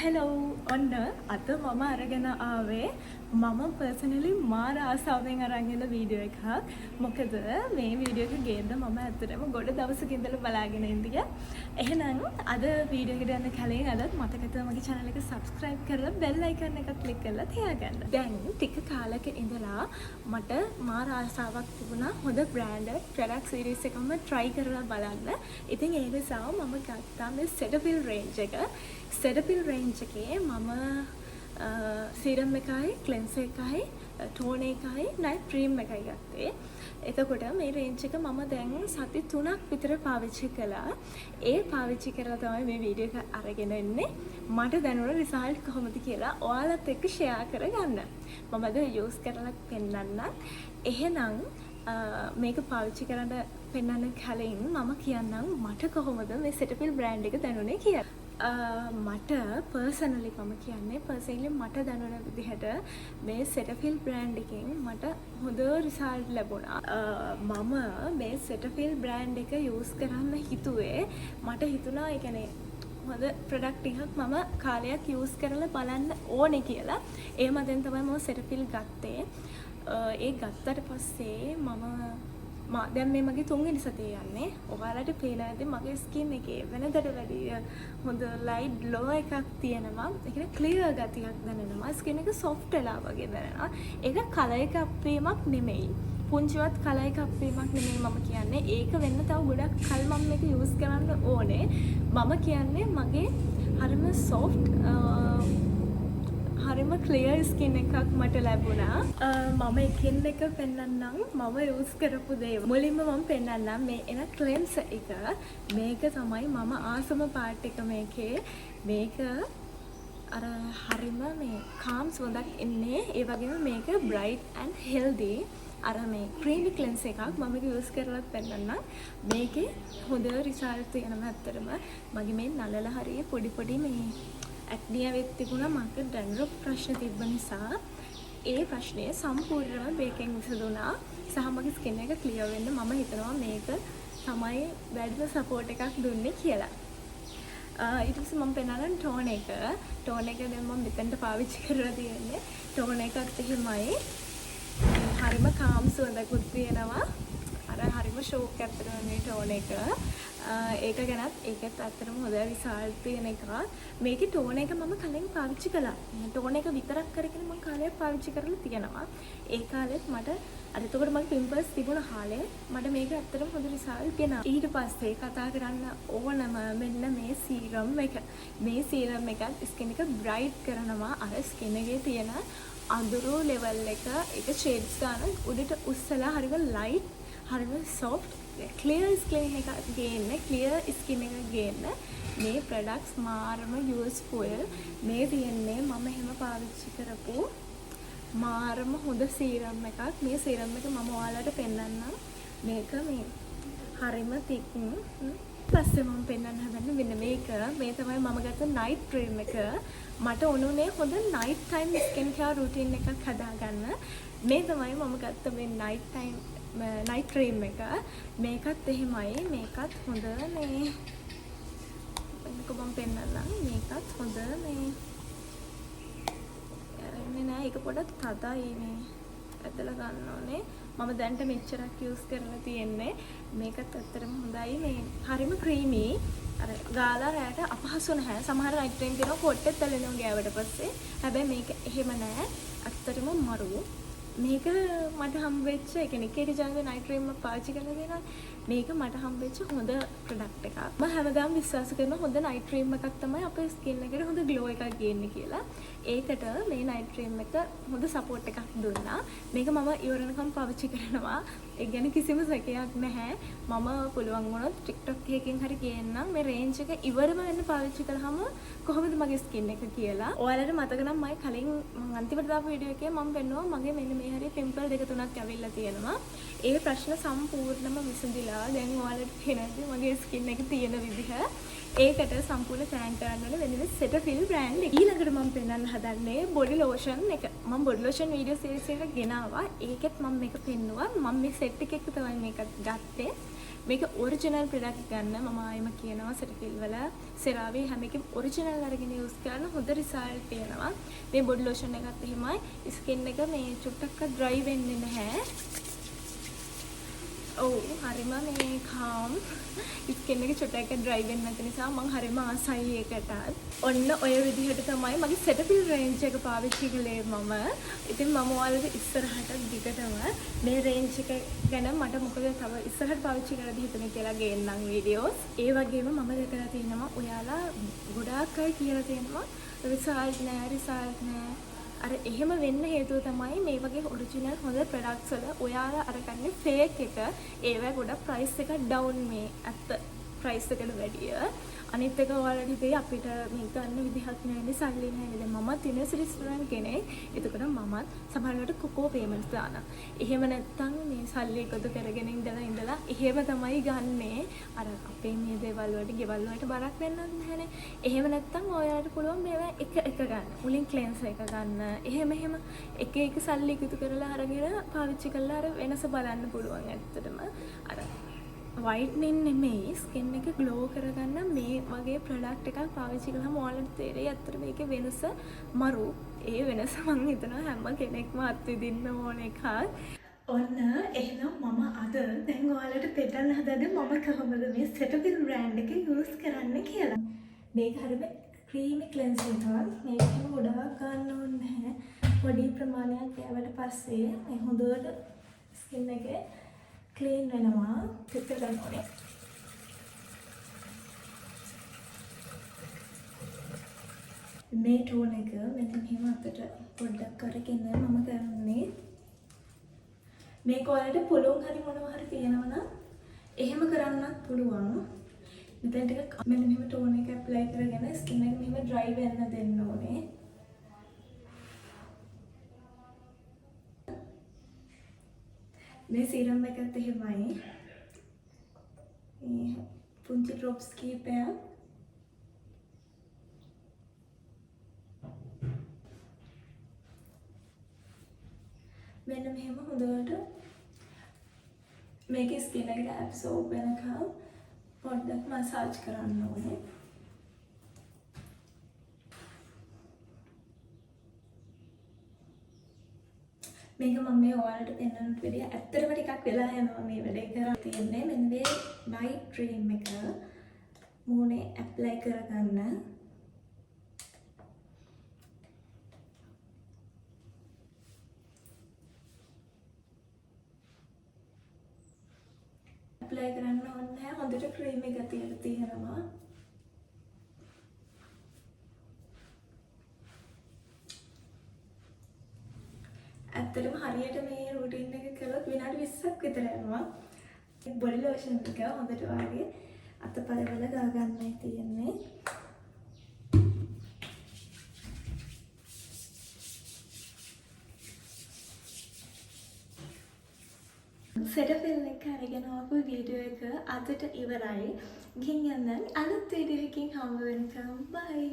Hello ඔන්න අද මම අරගෙන ආවේ මම පර්සනලි මාර ආසාවෙන් අරන් එන වීඩියෝ එකක්. මොකද මේ වීඩියෝ එක ගේන්න මම ඇත්තටම ගොඩ දවසක ඉඳලා බලාගෙන ඉඳිය. එහෙනම් අද වීඩියෝ එකට යන්න කලින් අදත් මතකද මගේ channel එක subscribe කරලා bell icon එක click කරලා තියාගන්න. දැන් ටික කාලයක ඉඳලා මට මාර ආසාවක් තිබුණා හොඳ branded product series එකක්ම try කරලා බලන්න. ඉතින් ඒ නිසා මම ගත්තා මේ Cetaphil range එක. Cetaphil range එකේ මම serum එකයි cleanser එකයි toner එකයි night cream එකයි ගත්තේ. එතකොට මේ range එක මම දැන් සති 3ක් විතර පාවිච්චි කළා. ඒ පාවිච්චි කරලා තමයි මේ වීඩියෝ එක අරගෙන ඉන්නේ. මට දැනුණ result කොහොමද කියලා ඔයාලත් එක්ක share කරගන්න. මම අද use කරලා පෙන්නන්න. එහෙනම් මේක පාවිච්චි කරන්න පෙන්නන්න කලින් මම කියන්නම් මට කොහොමද මේ Cetaphil brand එක දැනුනේ කියලා. මට පර්සනලි මම කියන්නේ පර්සනලි මට දැනුණ විදිහට මේ Cetaphil brand එකෙන් මට හොඳ රිසල්ට් ලැබුණා. මම මේ Cetaphil brand එක යූස් කරන්න හිතුවේ මට හිතුණා ඒ කියන්නේ හොඳ ප්‍රොඩක්ට් එකක් මම කාලයක් යූස් කරලා බලන්න ඕනේ කියලා. ඒ මතෙන් තමයි මම Cetaphil ගත්තේ. ඒ ගත්තට පස්සේ දැන් මේ මගේ 3 වෙනි සතිය යන්නේ. ඔයාලට පේන ඇති මගේ ස්කින් එකේ වෙනදට වැඩිය හොඳ ලයිට් ග්ලෝ එකක් තියෙනවා. ඒ කියන්නේ ක්ලියර් ගතියක් දැනෙනවා. ස්කින් එක සොෆ්ට් වෙලා වගේ දැනෙනවා. ඒක කලර් එක අප්වීමක් නෙමෙයි. පුංචිවත් කලර් එක අප්වීමක් නෙමෙයි මම කියන්නේ. ඒක වෙන්න තව ගොඩක් කල් මම මේක යූස් කරන්න ඕනේ. මම කියන්නේ මගේ හරිම සොෆ්ට් හරිම ක්ලියර් ස්කින් එකක් මට ලැබුණා. මම එකින් එක පෙන්නන්නම් මම යූස් කරපු දේ. මුලින්ම මම පෙන්නන්නම් මේ එන ක්ලෙන්සර් එක. මේක තමයි මම ආසම පාට් එක මේකේ. මේක අර හරිම මේ කාම් සුවඳක් එන්නේ. ඒ වගේම මේක bright and healthy. අර මේ creamy cleanser එකක් මම මේක යූස් කරලා පෙන්නන්නම්. මේකේ හොඳ රිසල්ට් තියෙනවා ඇත්තටම. මගේ මේ නලල හරිය පොඩි මේ ඇක්නි ඇවිත් තිබුණා. මට ඩැන්ඩ්‍රොෆ් ප්‍රශ්න තිබ්බ නිසා ඒ ප්‍රශ්නය සම්පූර්ණයෙන්ම මේකෙන් විසඳුණා. සහ මගේ ස්කින් එක ක්ලියර් වෙන්න මම හිතනවා මේක තමයි වැඩිම සපෝට් එකක් දුන්නේ කියලා. ඊට පස්සේ මම පෙන්නන ටෝන් එක. ටෝන් එක දැන් මම මෙතනට පාවිච්චි කරලා තියෙන්නේ. ටෝන් එකත් එහෙමයි. හරිම කාම් සුවඳකුත් තියෙනවා. අර හරිම ෂෝක් ඇත්තටම මේ ටෝන් එක. ඒක ගැනත් ඒකත් ඇත්තටම හොඳ රිසල්ට් තියෙන එකක්. මේකේ ටෝන් එක මම කලින් පාවිච්චි කළා. ටෝන් එක විතරක් කරගෙන මම කාලයක් පාවිච්චි කරලා තියෙනවා. ඒ කාලෙත් මට අර එතකොට මගේ පිම්පල්ස් තිබුණ කාලේ මට මේක ඇත්තටම හොඳ රිසල්ට් ගෙනා. ඊට පස්සේ කතා කරන්න ඕනම මෙන්න මේ සීරම් එක. මේ සීරම් එකත් ස්කින් එක බ්‍රයිට් කරනවා. අර ස්කින් එකේ තියෙන අඳුරු ලෙවල් එක ඒක ෂේඩ්ස් ගන්න උඩට උස්සලා හරිම ලයිට් හරිම සොෆ්ට් ක්ලියර් ස්කින් එකක් ගේන්න ක්ලියර් ස්කින් එකක් ගේන්න මේ ප්‍රොඩක්ට්ස් මාරම යූස්ෆුල්. මේ තියෙන්නේ මම එහෙම පාවිච්චි කරපු මාරම හොඳ සීරම් එකක්. මේ සීරම් එක මම ඔයාලට පෙන්නන්නම්. මේක මේ හරිම තික්. පස්සේ මම පෙන්නන්න හදන්නේ මෙන්න මේක. මේ තමයි මම ගත්ත නයිට් ක්‍රීම් එක. මට උනුනේ හොඳ night time skin care routine එකක් හදාගන්න. මේ තමයි මම ගත්ත මේ නයිට් ටයිම් නයිට් ක්‍රීම් එක. මේකත් එහෙමයි. මේකත් හොඳ මේ මම පෙන්නන්නම්. මේකත් හොඳ මේ නෑ ඒක පොඩක් තදයි මේ ඇදලා ගන්න ඕනේ. මම දැන්ට මෙච්චරක් යූස් කරලා තියෙන්නේ. මේකත් ඇත්තටම හොඳයි. මේ හරිම ක්‍රීමි. අර ගාලා රැට අපහසු නැහැ. සමහර නයිට් ක්‍රීම් දෙනවා පොට්ටෙත් තලනවා ගෑවට පස්සේ. හැබැයි මේක එහෙම නෑ. ඇත්තටම මරු. මේක මට හම්බෙච්ච ඒ කියන්නේ කේටි ජාන්ගේ නයිට් ක්‍රීම් මම පාවිච්චි කරලා දෙනවා. මේක මට හම්බෙච්ච හොඳ ප්‍රොඩක්ට් එකක්. මම හැමදාම විශ්වාස කරන හොඳ නයිට් ක්‍රීම් එකක් තමයි අපේ ස්කින් එකට හොඳ ග්ලෝ එකක් ගේන්නේ කියලා. ඒකට මේ නයිට් ක්‍රීම් එක හොඳ සපෝට් එකක් දුන්නා. මේක මම ඉවරනකම් පාවිච්චි කරනවා. ඒ ගැන කිසිම සැකයක් නැහැ. මම පුළුවන් වුණොත් TikTok එකකින් හරි ගේන්නම් මේ රේන්ජ් එක ඉවරම වෙන්න පාවිච්චි කළාම කොහොමද මගේ ස්කින් එක කියලා. ඔයාලට මතක නම් මම කලින් අන්තිමට දාපු වීඩියෝ එකේ මම පෙන්නුවා මගේ මෙන්න මේ හරිය පිම්පල් 2-3ක් ඇවිල්ලා තියෙනවා. ඒ ප්‍රශ්න සම්පූර්ණයෙන්ම විසඳිලා දැන් ඔයාලට පේනද මගේ ස්කින් එක තියෙන විදිහ. ඒකට සම්පූර්ණ තෑන්ක් කරන්න ඕනේ වෙන Cetaphil brand එක. ඊළඟට මම පෙන්වන්න හදන්නේ බොඩි ලෝෂන් එක. මම බොඩි ලෝෂන් වීඩියෝ සීරීස් එකක් ගෙනාවා. ඒකෙත් මම මේක පෙන්නුවා. මම මේ සෙට් එකක තමයි මේක ගත්තේ. මේක ඔරිජිනල් ප්‍රොඩක්ට් ගන්න මම ආයෙම කියනවා සෙටෆිල් වල සෙරාවේ හැම එකෙම ඔරිජිනල් අරගෙන යූස් කරන්න හොඳ රිසල්ට් එනවා. මේ බොඩි ලෝෂන් එකත් එහෙමයි. ස්කින් එක මේ චුට්ටක්වත් ඩ්‍රයි වෙන්නේ නැහැ. ඔව් හරිම මේ කාම් ස්කින් එක චුට්ටක් ඩ්‍රයි වෙන්නේ නැති නිසා මම හරිම ආසයි ඒකට. ඔන්න ඔය විදිහට තමයි මගේ සෙටෆිල් රේන්ජ් එක පාවිච්චි කළේ මම. ඉතින් මම ඔයාලට ඉස්සරහට දිගටම මේ රේන්ජ් එක ගැන මට මොකද තව ඉස්සරහට පාවිච්චි කරලා හිතන්නේ කියලා ගේන්නම් වීඩියෝස්. ඒ වගේම මම දැකලා තියෙනවා ඔයාලා ගොඩාක් අය කියලා තියෙනවා රිසල්ට් නෑ. අර එහෙම වෙන්න හේතුව තමයි මේ වගේ ඔරිජිනල් හොඳ ප්‍රොඩක්ට්ස් වල ඔයාලා අරගන්නේ ෆේක් එක. ඒවා ගොඩක් ප්‍රයිස් එක ඩවුන් මේ ඇත්ත ප්‍රයිස් එකට වැඩිය. අනිත් එක ඔයාලට හිතේ අපිට මේ ගන්න විදිහක් නැන්නේ සල්ලි නැහැ. දැන් මමත් ඉන්නේ රෙස්ටුරන්ට් කෙනෙක්. එතකොට මමත් සමහරවිට කොකෝ පේමන්ට්ස් දානවා. එහෙම නැත්තම් මේ සල්ලි එකතු කරගෙන ඉඳලා එහෙම තමයි ගන්නේ. අර අපේ මේ දේවල් වලට ගෙවල් වලට බරක් වෙන්නත් නැහැනේ. එහෙම නැත්තම් ඔයාලට පුළුවන් මේවා එක ගන්න. මුලින් ක්ලෙන්සර් එක ගන්න. එහෙම එක සල්ලි එකතු කරලා අරගෙන පාවිච්චි කරලා අර වෙනස බලන්න පුළුවන් ඇත්තටම. අර වයිට්නින් නෙමෙයි ස්කින් එක ග්ලෝ කරගන්න මේ වගේ ප්‍රොඩක්ට් එකක් පාවිච්චි කළාම ඔයාලට තේරෙයි අත්තට මේකේ වෙනස මරු. ඒ වෙනස මම හිතනවා හැම කෙනෙක්ම අත්විඳින්න ඕන එකක්. ඔන්න එහෙනම් මම අද දැන් ඔයාලට පෙන්නන්න හදන්නේ මම කොහොමද මේ සෙටෆිල් බ්‍රෑන්ඩ් එක යූස් කරන්න කියලා. මේක හරියට ක්‍රීමි ක්ලෙන්සර් එකක්. මේක එහෙම ගොඩාක් ගන්න ඕනේ නැහැ. පොඩි ප්‍රමාණයක් ගෑවට පස්සේ මේ හොඳට ස්කින් එකේ ක්ලීන් වෙනවා. පිට ගන්න ඕනේ. මේ ටෝන් එක මෙන්න මෙහෙම අතට පොඩ්ඩක් අරගෙන මම කරන්නේ මේක ඔයාලට පොළොන් හරි මොනවා හරි තියෙනවා නම් එහෙම කරන්නත් පුළුවන්. මෙතන ටික මෙන්න මෙහෙම ටෝන් එක ඇප්ලයි කරගෙන ස්කින් එක මෙහෙම ඩ්‍රයි වෙන්න දෙන්න ඕනේ. මේ සීරම් එකත් එහෙමයි. මේ පුංචි ඩ්‍රොප්ස් කීපයක් මෙන්න මෙහෙම හොඳට මේකේ ස්කින් එකට ඇබ්සෝබ් වෙනකම් පොඩ්ඩක් මසාජ් කරන්න ඕනේ. මේක මම මේ ඔයාලට පෙන්වන්නට වැඩිය ඇත්තටම ටිකක් වෙලා යනවා මේ වැඩේ කරලා තියෙන්නේ. මෙන්න මේ නයිට් ක්‍රීම් එක මූණේ ඇප්ලයි කරගන්න. ඇප්ලයි කරන්න ඕනේ හොඳට ක්‍රීම් එක තියලා තියෙනවා. ඇත්තටම හරියට මේ රුටින් එක කළොත් විනාඩි 20ක් විතර යනවා. බොඩි ලෝෂන් එක හොඳට වාගේ අතපය වල ගා ගන්නයි තියෙන්නේ. සෙටෆිල් එක අරගෙන ආපු වීඩියෝ එක අදට ඉවරයි. ගිහින් යන්න අලුත් වීඩියෝ එකකින් හම්බ වෙනකම් බයි.